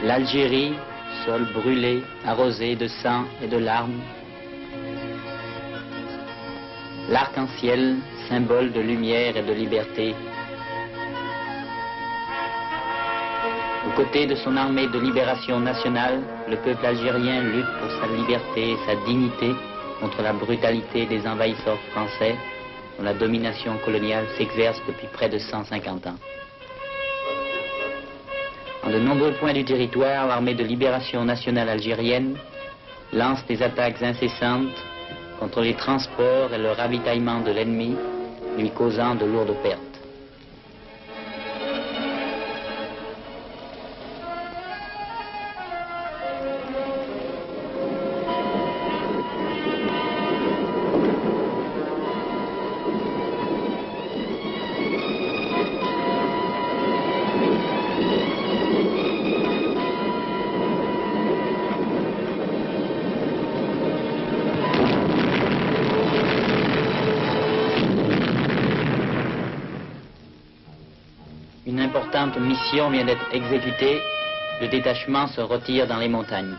L'Algérie, sol brûlé, arrosé de sang et de larmes. L'arc-en-ciel, symbole de lumière et de liberté. Aux côtés de son armée de libération nationale, le peuple algérien lutte pour sa liberté et sa dignité contre la brutalité des envahisseurs français dont la domination coloniale s'exerce depuis près de 150 ans. En de nombreux points du territoire, l'armée de libération nationale algérienne lance des attaques incessantes contre les transports et le ravitaillement de l'ennemi, lui causant de lourdes pertes. Une importante mission vient d'être exécutée. Le détachement se retire dans les montagnes.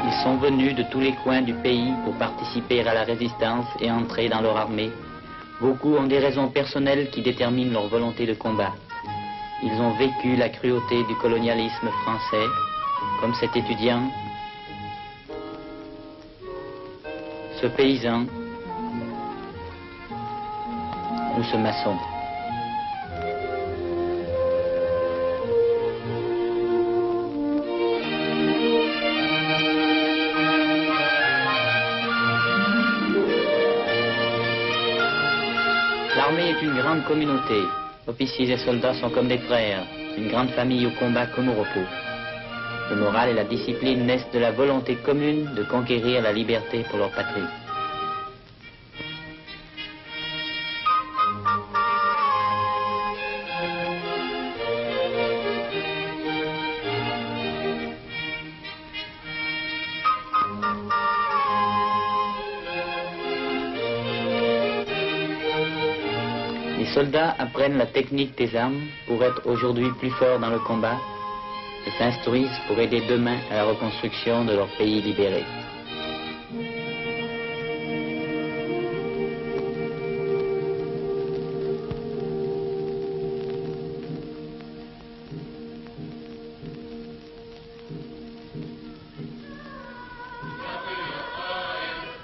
Ils sont venus de tous les coins du pays pour participer à la résistance et entrer dans leur armée. Beaucoup ont des raisons personnelles qui déterminent leur volonté de combat. Ils ont vécu la cruauté du colonialisme français, comme cet étudiant, ce paysan ou ce maçon. L'armée est une grande communauté. Officiers et soldats sont comme des frères, une grande famille au combat comme au repos. Le moral et la discipline naissent de la volonté commune de conquérir la liberté pour leur patrie. Les soldats apprennent la technique des armes pour être aujourd'hui plus forts dans le combat et s'instruisent pour aider demain à la reconstruction de leur pays libéré.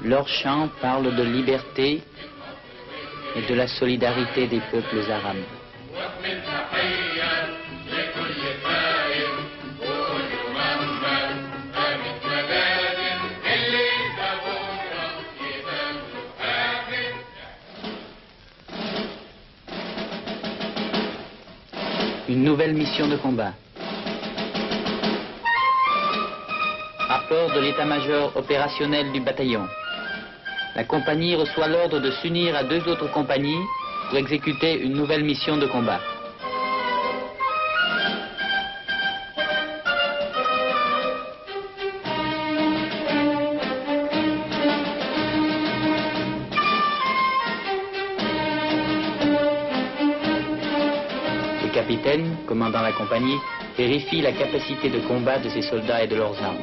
Leurs chants parlent de liberté et de la solidarité des peuples arabes. Une nouvelle mission de combat. Rapport de l'état-major opérationnel du bataillon. La compagnie reçoit l'ordre de s'unir à 2 autres compagnies pour exécuter une nouvelle mission de combat. Le capitaine, commandant la compagnie, vérifie la capacité de combat de ses soldats et de leurs armes.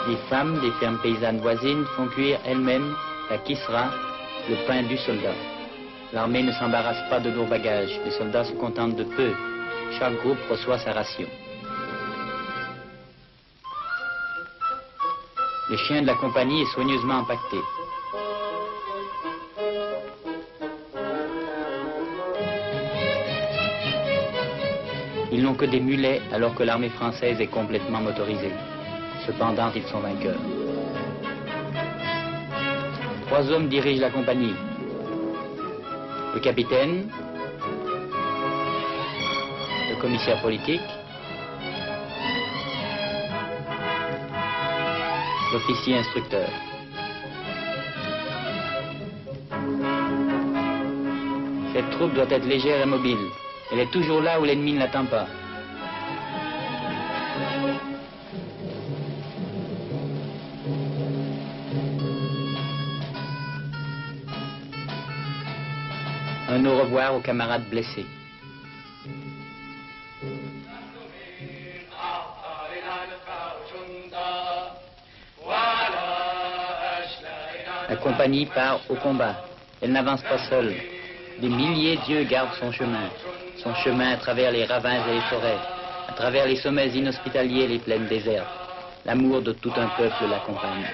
Les femmes des fermes paysannes voisines font cuire elles-mêmes la kisra, le pain du soldat. L'armée ne s'embarrasse pas de lourds bagages, les soldats se contentent de peu. Chaque groupe reçoit sa ration. Le chien de la compagnie est soigneusement empaqueté. Ils n'ont que des mulets alors que l'armée française est complètement motorisée. Cependant, ils sont vainqueurs. 3 hommes dirigent la compagnie. Le capitaine, le commissaire politique, l'officier instructeur. Cette troupe doit être légère et mobile. Elle est toujours là où l'ennemi ne l'attend pas. Un au revoir aux camarades blessés. La compagnie part au combat. Elle n'avance pas seule. Des milliers d'yeux gardent son chemin. Son chemin à travers les ravins et les forêts, à travers les sommets inhospitaliers et les plaines désertes. L'amour de tout un peuple l'accompagne.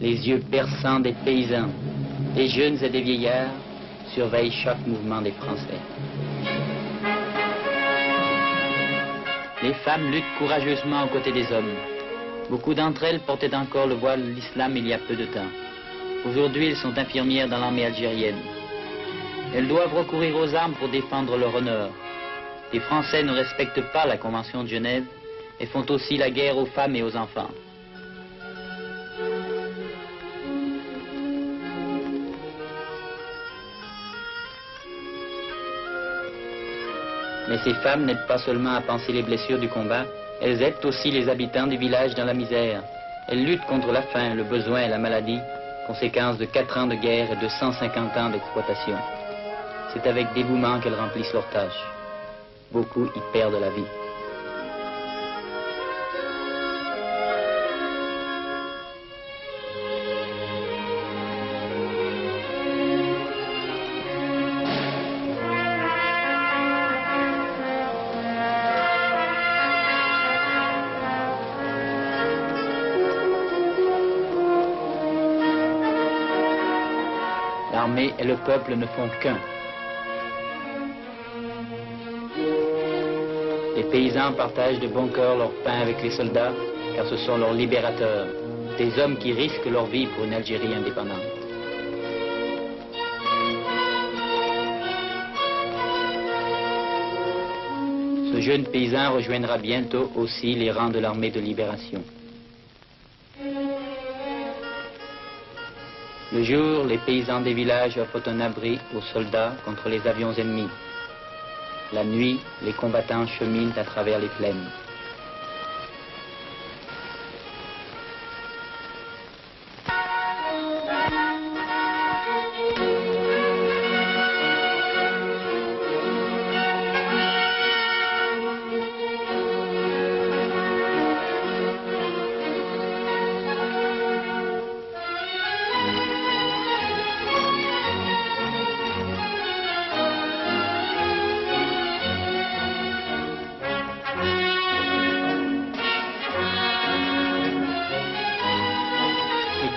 Les yeux perçants des paysans, des jeunes et des vieillards, surveillent chaque mouvement des Français. Les femmes luttent courageusement aux côtés des hommes. Beaucoup d'entre elles portaient encore le voile de l'islam il y a peu de temps. Aujourd'hui, elles sont infirmières dans l'armée algérienne. Elles doivent recourir aux armes pour défendre leur honneur. Les Français ne respectent pas la Convention de Genève et font aussi la guerre aux femmes et aux enfants. Mais ces femmes n'aident pas seulement à panser les blessures du combat, elles aident aussi les habitants des villages dans la misère. Elles luttent contre la faim, le besoin et la maladie, conséquence de 4 ans de guerre et de 150 ans d'exploitation. C'est avec dévouement qu'elles remplissent leurs tâches. Beaucoup y perdent la vie. L'armée et le peuple ne font qu'un. Les paysans partagent de bon cœur leur pain avec les soldats, car ce sont leurs libérateurs, des hommes qui risquent leur vie pour une Algérie indépendante. Ce jeune paysan rejoindra bientôt aussi les rangs de l'armée de libération. Le jour, les paysans des villages offrent un abri aux soldats contre les avions ennemis. La nuit, les combattants cheminent à travers les plaines.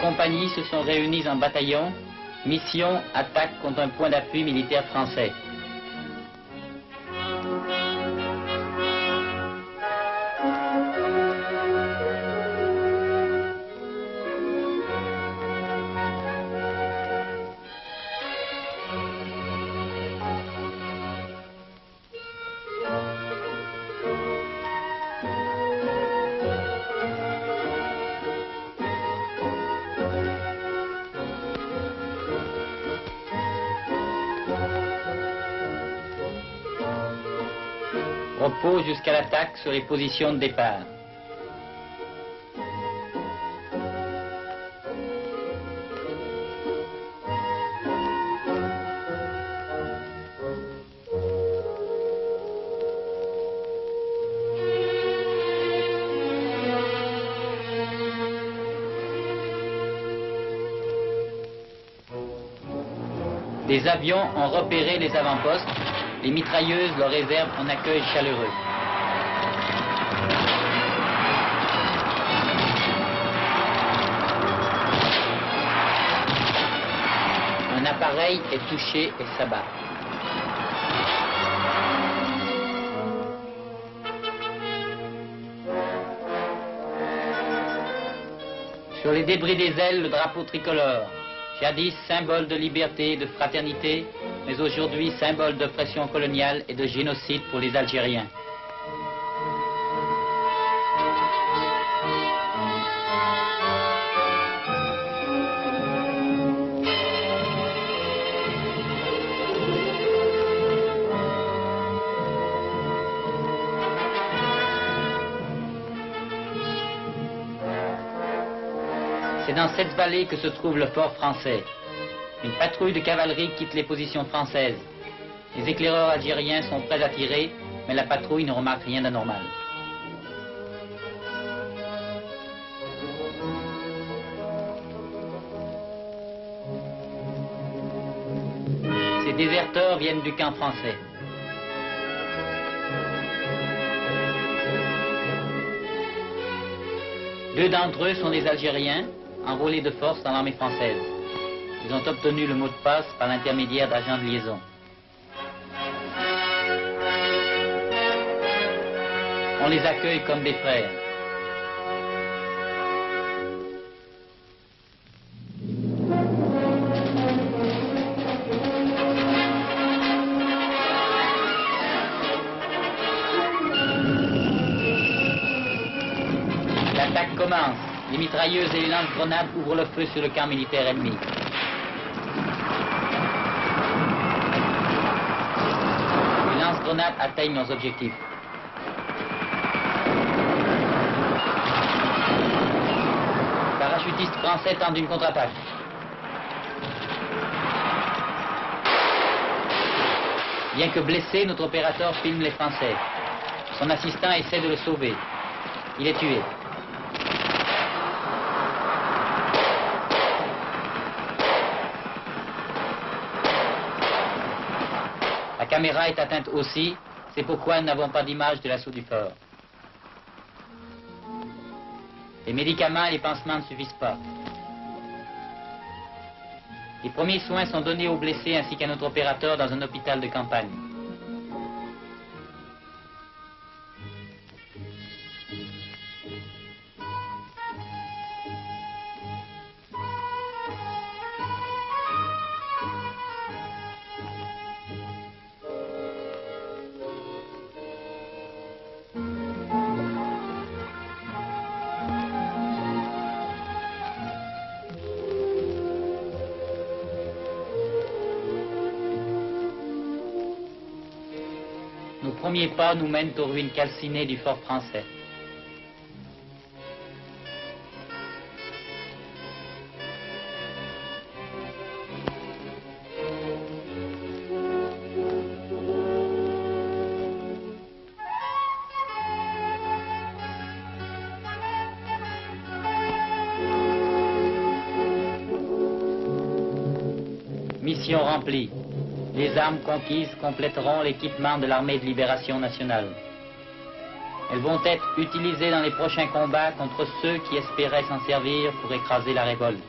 Compagnies se sont réunies en bataillon, mission, attaque contre un point d'appui militaire français. Repos jusqu'à l'attaque sur les positions de départ. Des avions ont repéré les avant-postes. Les mitrailleuses leur réservent un accueil chaleureux. appareil est touché et s'abat. Sur les débris des ailes, le drapeau tricolore, jadis symbole de liberté et de fraternité, mais aujourd'hui symbole d'oppression coloniale et de génocide pour les Algériens. C'est dans cette vallée que se trouve le fort français. Une patrouille de cavalerie quitte les positions françaises. Les éclaireurs algériens sont prêts à tirer, mais la patrouille ne remarque rien d'anormal. Ces déserteurs viennent du camp français. Deux d'entre eux sont des Algériens, enrôlés de force dans l'armée française. Ils ont obtenu le mot de passe par l'intermédiaire d'agents de liaison. On les accueille comme des frères. L'attaque commence. Les mitrailleuses et les lance-grenades ouvrent le feu sur le camp militaire ennemi. Les lance-grenades atteignent leurs objectifs. Les parachutistes français tentent une contre-attaque. Bien que blessé, notre opérateur filme les Français. Son assistant essaie de le sauver. Il est tué. La caméra est atteinte aussi, c'est pourquoi nous n'avons pas d'image de l'assaut du fort. Les médicaments et les pansements ne suffisent pas. Les premiers soins sont donnés aux blessés ainsi qu'à notre opérateur dans un hôpital de campagne. Nos premiers pas nous mènent aux ruines calcinées du fort français. Mission remplie. Les armes conquises compléteront l'équipement de l'armée de libération nationale. Elles vont être utilisées dans les prochains combats contre ceux qui espéraient s'en servir pour écraser la révolte.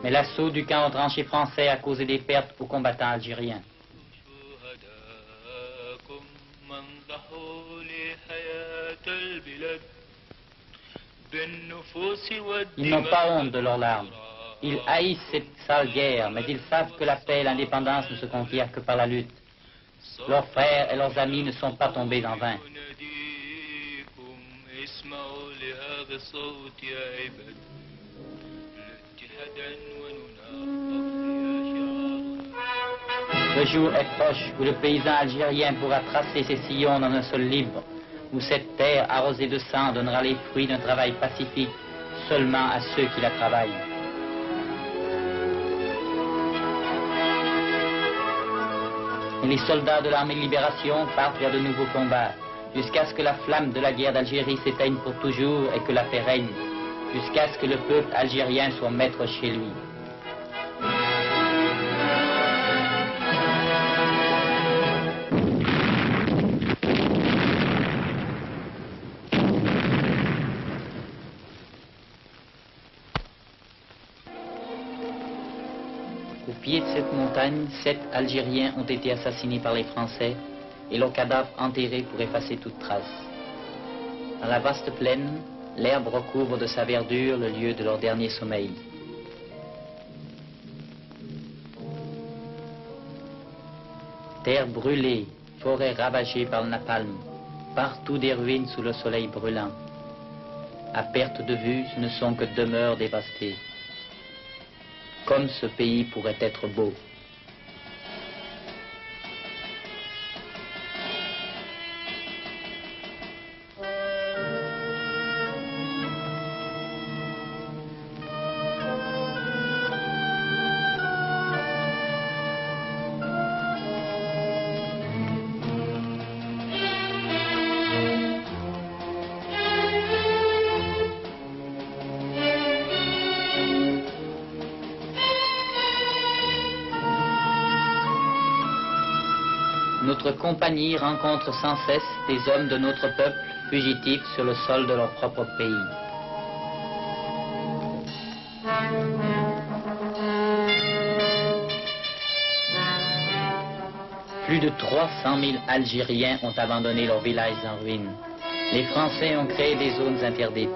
Mais l'assaut du camp retranché français a causé des pertes aux combattants algériens. Ils n'ont pas honte de leurs larmes. Ils haïssent cette sale guerre, mais ils savent que la paix et l'indépendance ne se conquièrent que par la lutte. Leurs frères et leurs amis ne sont pas tombés en vain. Le jour est proche où le paysan algérien pourra tracer ses sillons dans un sol libre, où cette terre arrosée de sang donnera les fruits d'un travail pacifique seulement à ceux qui la travaillent. Et les soldats de l'armée de libération partent vers de nouveaux combats, jusqu'à ce que la flamme de la guerre d'Algérie s'éteigne pour toujours et que la paix règne, jusqu'à ce que le peuple algérien soit maître chez lui. Au pied de cette montagne, 7 Algériens ont été assassinés par les Français et leurs cadavres enterrés pour effacer toute trace. Dans la vaste plaine, l'herbe recouvre de sa verdure le lieu de leur dernier sommeil. Terre brûlée, forêt ravagée par le napalm, partout des ruines sous le soleil brûlant. À perte de vue, ce ne sont que demeures dévastées. Comme ce pays pourrait être beau. Notre compagnie rencontre sans cesse des hommes de notre peuple fugitifs sur le sol de leur propre pays. Plus de 300 000 Algériens ont abandonné leurs villages en ruine. Les Français ont créé des zones interdites.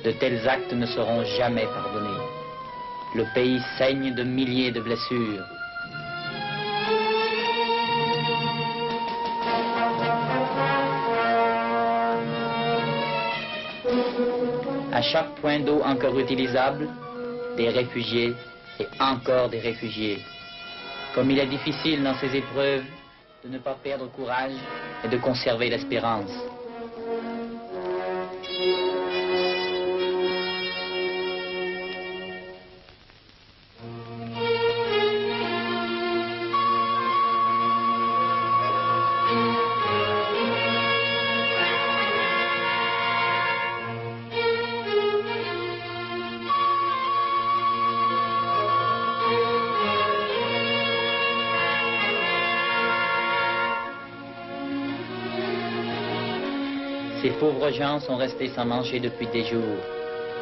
De tels actes ne seront jamais pardonnés. Le pays saigne de milliers de blessures. À chaque point d'eau encore utilisable, des réfugiés et encore des réfugiés. Comme il est difficile dans ces épreuves de ne pas perdre courage et de conserver l'espérance. Ces pauvres gens sont restés sans manger depuis des jours.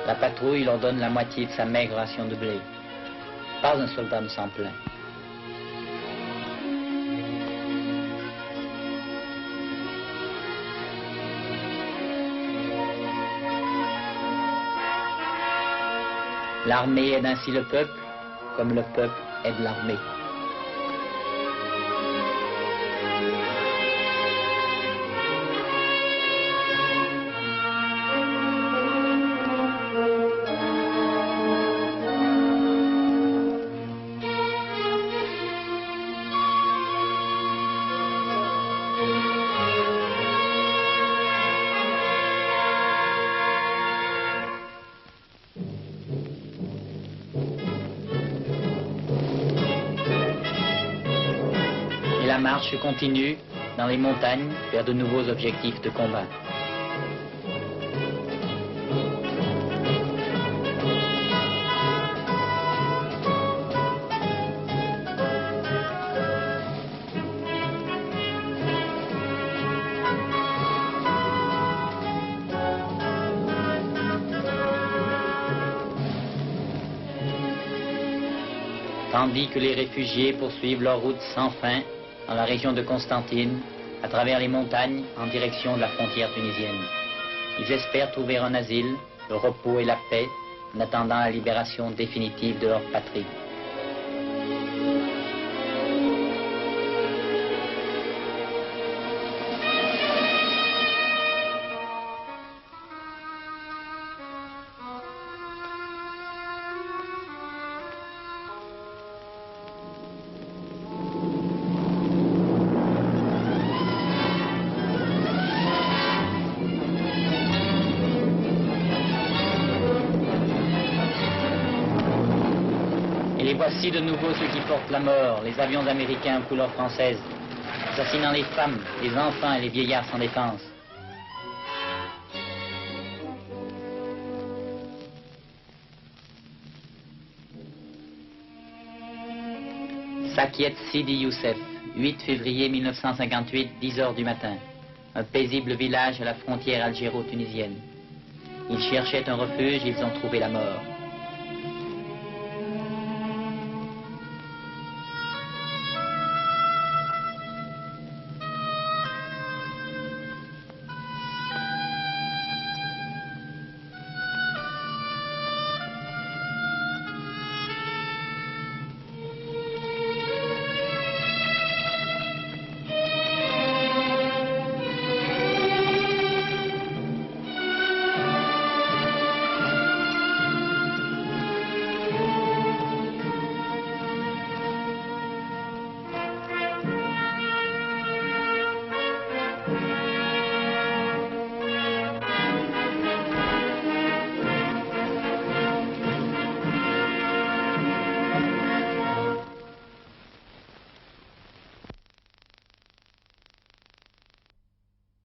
La patrouille leur donne la moitié de sa maigre ration de blé. Pas un soldat ne s'en plaint. L'armée aide ainsi le peuple, comme le peuple aide l'armée. La marche continue dans les montagnes vers de nouveaux objectifs de combat. Tandis que les réfugiés poursuivent leur route sans fin dans la région de Constantine, à travers les montagnes, en direction de la frontière tunisienne. Ils espèrent trouver un asile, le repos et la paix, en attendant la libération définitive de leur patrie. Et voici de nouveau ceux qui portent la mort, les avions américains aux couleurs françaises, assassinant les femmes, les enfants et les vieillards sans défense. Sakiet Sidi Youssef, 8 février 1958, 10 heures du matin. Un paisible village à la frontière algéro-tunisienne. Ils cherchaient un refuge, ils ont trouvé la mort.